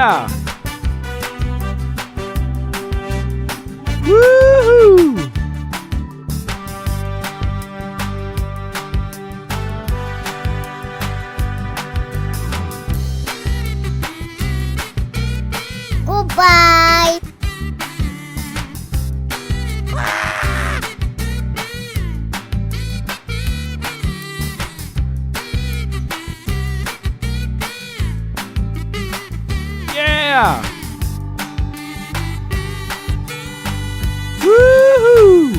Yeah! Woohoo! Goodbye. Yeah! Woohoo!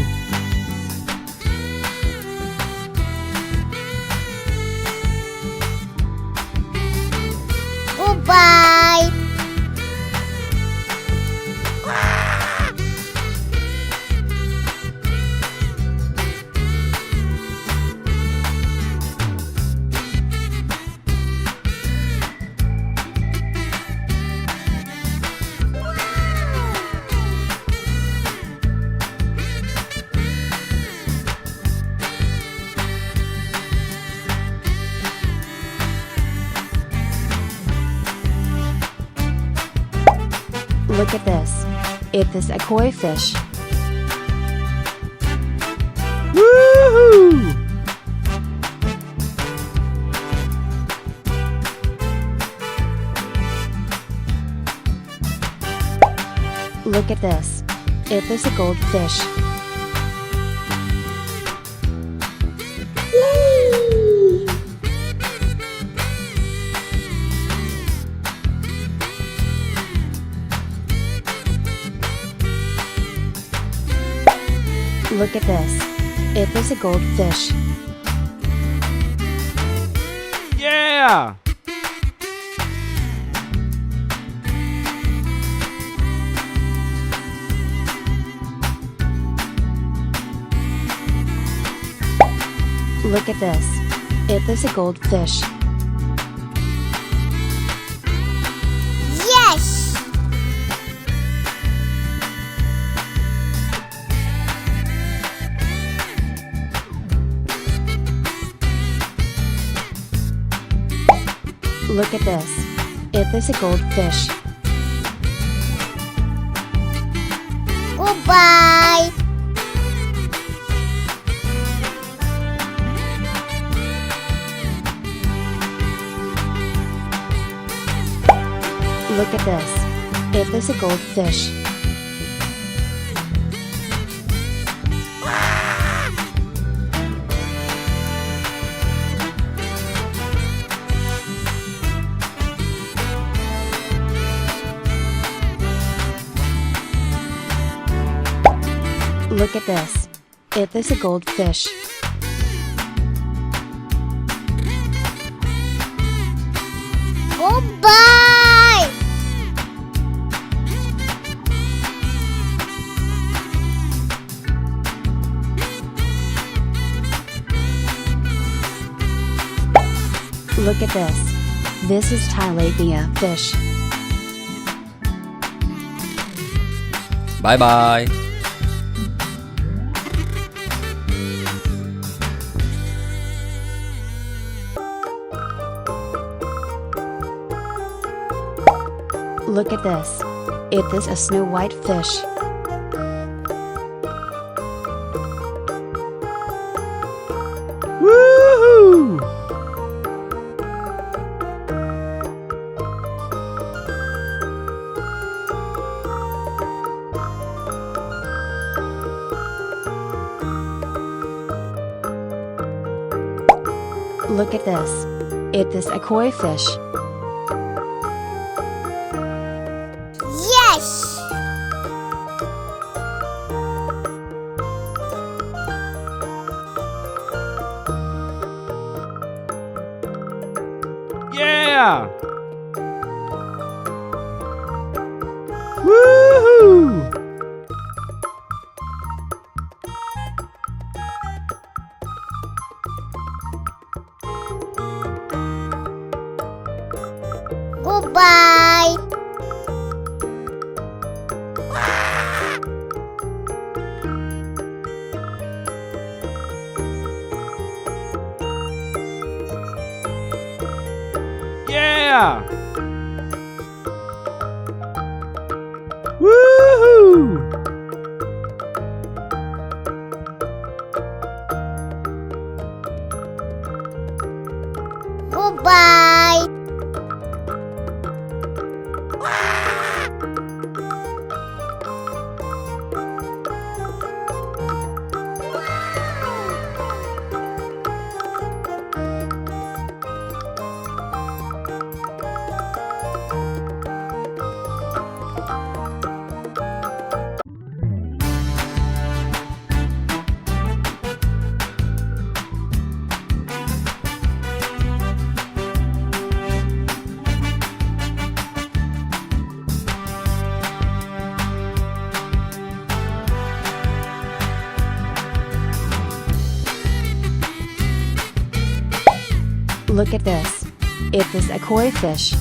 Goodbye. Look at this. It is a koi fish. Woohoo! Look at this. It is a goldfish. Look at this. It is a goldfish. Yeah! Look at this. It is a goldfish. Yes. Look at this. It is a goldfish. Goodbye. Look at this. It is a goldfish. Look at this. It is a goldfish. Goodbye. Look at this. This is tilapia fish. Bye bye. Look at this. It is a snow white fish. Woohoo! Look at this. It is a koi fish. Yes. Yeah! Woohoo! Goodbye. Yeah! Goodbye. Look at this. It is a koi fish.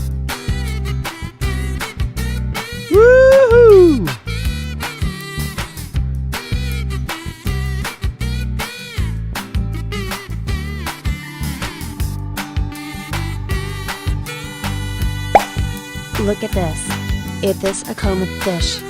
Woohoo! Look at this. It is a comb fish.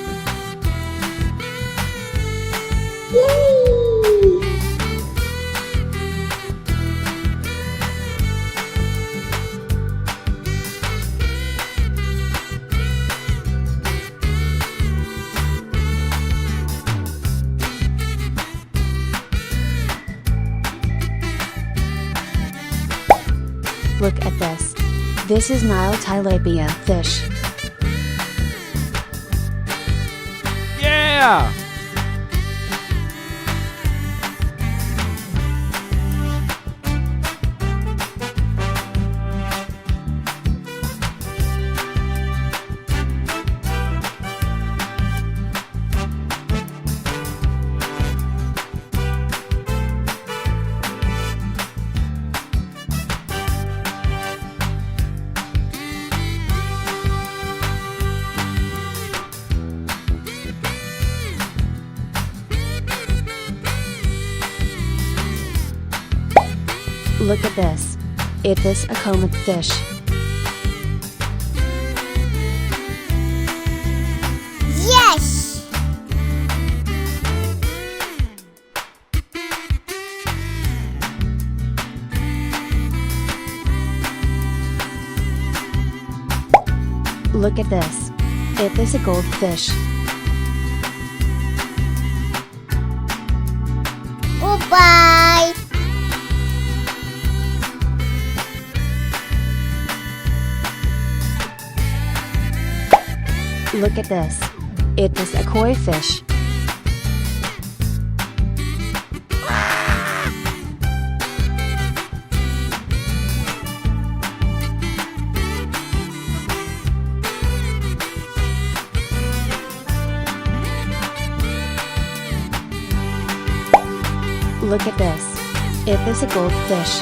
Look at this. This is Nile tilapia fish. Yeah! Look at this. It is a comb fish. Yes. Look at this. It is a goldfish. Goodbye. Look at this. It is a koi fish. Look at this. It is a goldfish.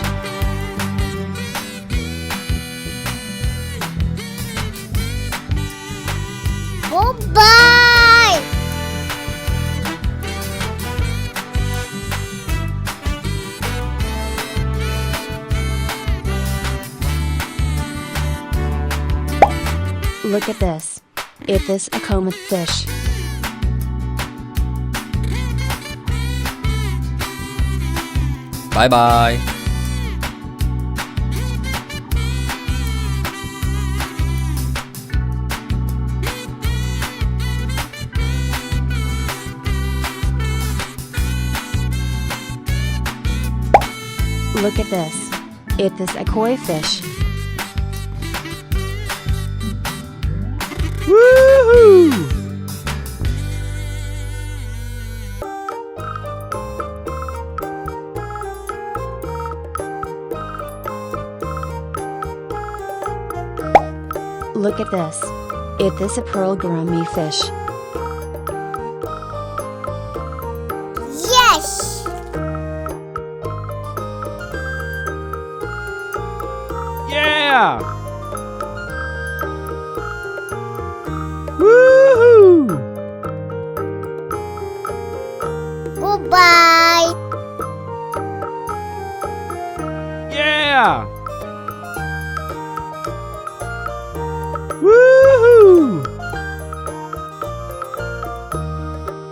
Goodbye. Look at this. It is a comb fish. Bye bye. Look at this. It is a koi fish. Woohoo! Look at this. It is a pearl gourmet fish. Yes. Yeah! Woohoo! Goodbye. Yeah!